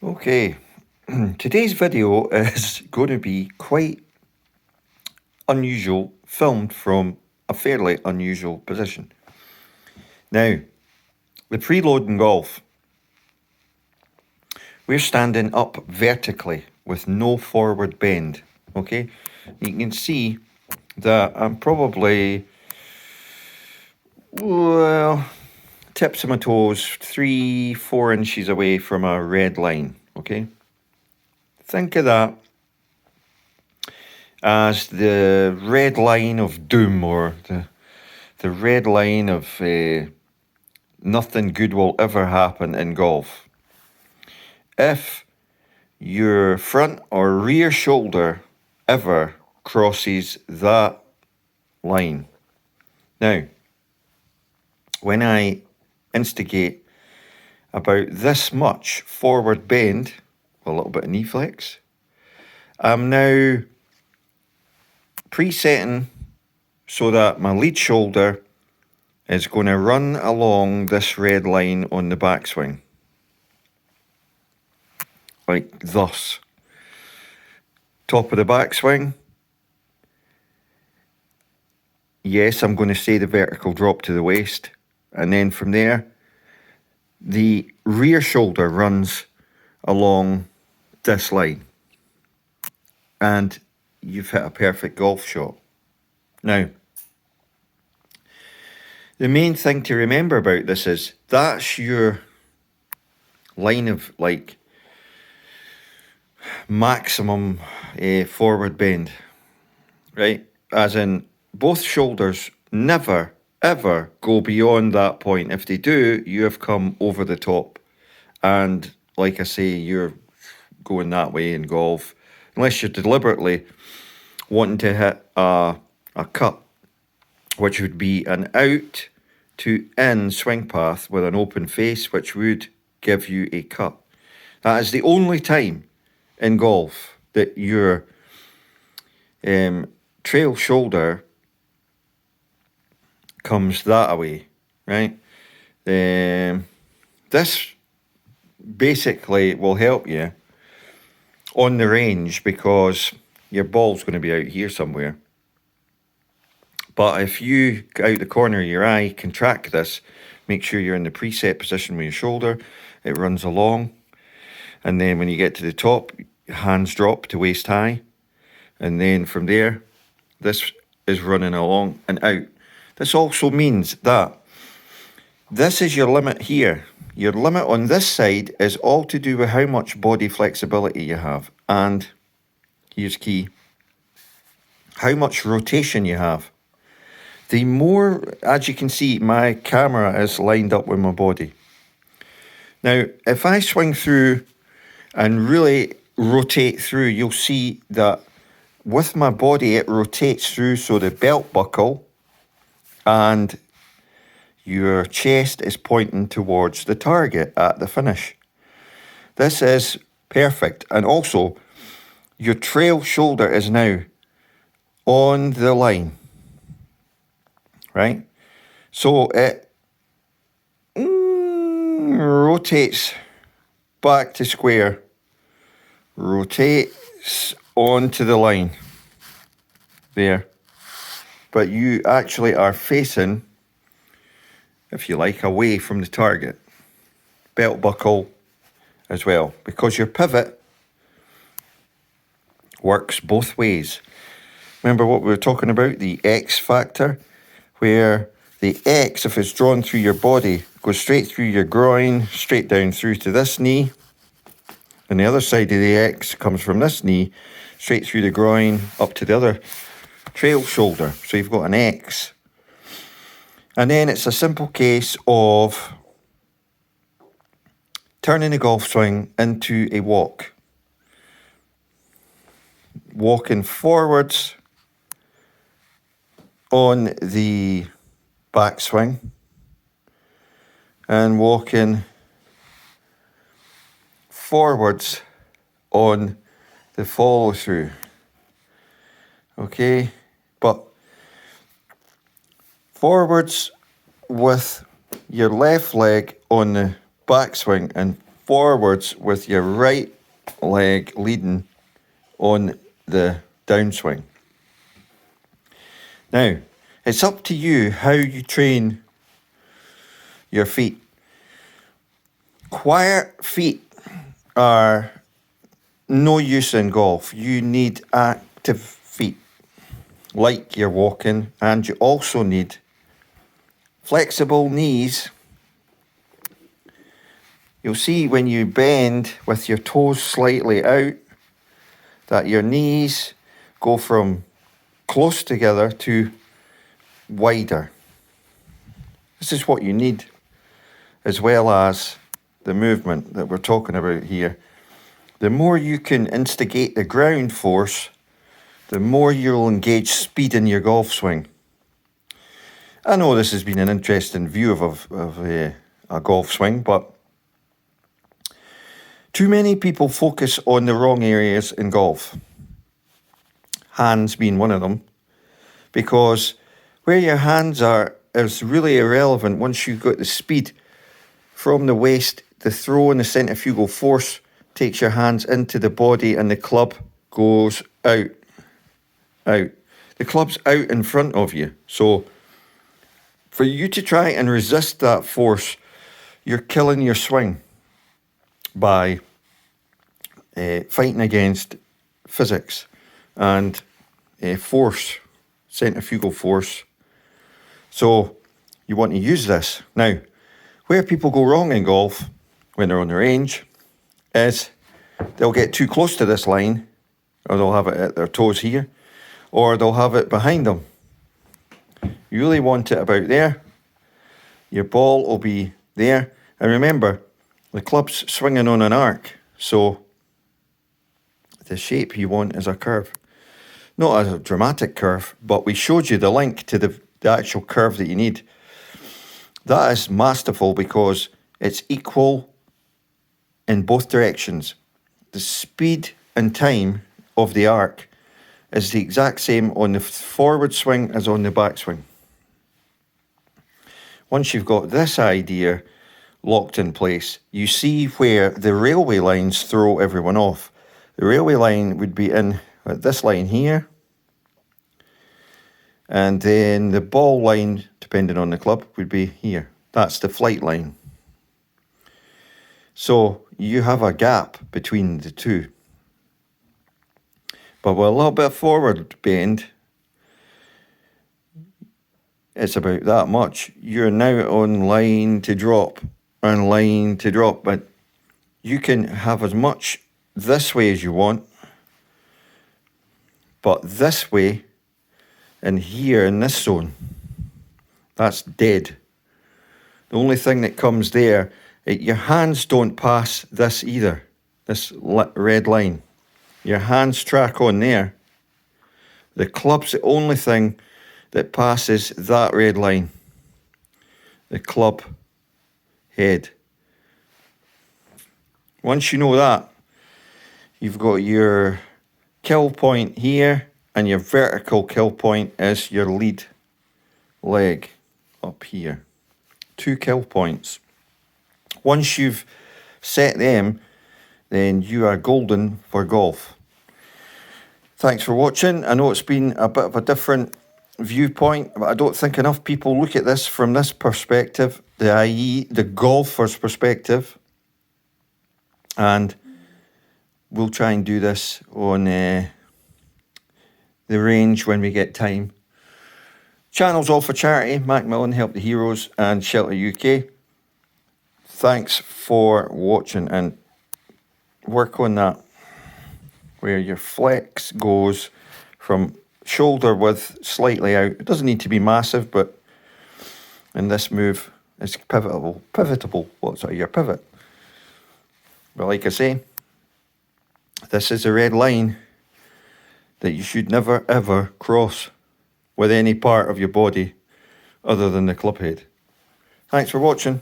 Okay, today's video is going to be quite unusual, filmed from a fairly unusual position. Now, the preload in golf, we're standing up vertically with no forward bend, okay? You can see that I'm probably, well, tips of my toes, 3-4 inches away from a red line, okay? Think of that as the red line of doom, or the red line of nothing good will ever happen in golf. If your front or rear shoulder ever crosses that line. Now, when I instigate about this much forward bend, a little bit of knee flex, I'm now presetting so that my lead shoulder is going to run along this red line on the backswing. Like thus. Top of the backswing. Yes, I'm going to say the vertical drop to the waist. And then from there, the rear shoulder runs along this line. And you've hit a perfect golf shot. Now, the main thing to remember about this is that's your line of like maximum forward bend, right? As in, both shoulders never ever go beyond that point. If they do, you have come over the top. And like I say, you're going that way in golf, unless you're deliberately wanting to hit a cut, which would be an out to in swing path with an open face, which would give you a cut. That is the only time in golf that your trail shoulder comes that away, right? This basically will help you on the range because your ball's going to be out here somewhere. But if you, out the corner of your eye, can track this, make sure you're in the preset position with your shoulder, it runs along. And then when you get to the top, hands drop to waist high. And then from there, this is running along and out. This also means that this is your limit here. Your limit on this side is all to do with how much body flexibility you have. And here's key, how much rotation you have. The more, as you can see, my camera is lined up with my body. Now, if I swing through and really rotate through, you'll see that with my body, it rotates through, so the belt buckle and your chest is pointing towards the target at the finish. This is perfect. And also, your trail shoulder is now on the line, right? So it rotates back to square, rotates onto the line there. But you actually are facing, if you like, away from the target. Belt buckle as well, because your pivot works both ways. Remember what we were talking about, the X factor, where the X, if it's drawn through your body, goes straight through your groin, straight down through to this knee. And the other side of the X comes from this knee, straight through the groin, up to the other trail shoulder. So you've got an X. And then it's a simple case of turning the golf swing into a walk. Walking forwards on the backswing and walking forwards on the follow through. Okay, but forwards with your left leg on the backswing and forwards with your right leg leading on the downswing. Now, it's up to you how you train your feet. Quiet feet are no use in golf. You need active feet, like you're walking, and you also need flexible knees. You'll see when you bend with your toes slightly out that your knees go from close together to wider. This is what you need, as well as the movement that we're talking about here. The more you can instigate the ground force, the more you'll engage speed in your golf swing. I know this has been an interesting view of a golf swing, but too many people focus on the wrong areas in golf. Hands being one of them, because where your hands are is really irrelevant once you've got the speed from the waist. The throw and the centrifugal force takes your hands into the body and the club goes out. The club's out in front of you. So for you to try and resist that force, you're killing your swing by fighting against physics and force, centrifugal force. So you want to use this. Now, where people go wrong in golf when they're on the range is they'll get too close to this line, or they'll have it at their toes here, or they'll have it behind them. You really want it about there. Your ball will be there. And remember, the club's swinging on an arc, so the shape you want is a curve. Not a dramatic curve, but we showed you the link to the actual curve that you need. That is masterful because it's equal in both directions. The speed and time of the arc is the exact same on the forward swing as on the backswing. Once you've got this idea locked in place, you see where the railway lines throw everyone off. The railway line would be in at this line here, and then the ball line, depending on the club, would be here. That's the flight line. So you have a gap between the two. But with a little bit forward bend, it's about that much. You're now on line to drop and line to drop, but you can have as much this way as you want, but this way and here in this zone, that's dead. The only thing that comes there, your hands don't pass this either, this red line. Your hands track on there. The club's the only thing that passes that red line. The club head. Once you know that, you've got your kill point here, and your vertical kill point is your lead leg up here. 2 kill points. Once you've set them, then you are golden for golf. Thanks for watching. I know it's been a bit of a different viewpoint, but I don't think enough people look at this from this perspective, i.e. the golfer's perspective. And we'll try and do this on the range when we get time. Channels all for charity, Macmillan, Help the Heroes and Shelter UK. Thanks for watching, and work on that, where your flex goes from shoulder width slightly out. It doesn't need to be massive, but in this move, it's pivotable. What's your pivot? But like I say, this is a red line that you should never ever cross with any part of your body other than the club head. Thanks for watching.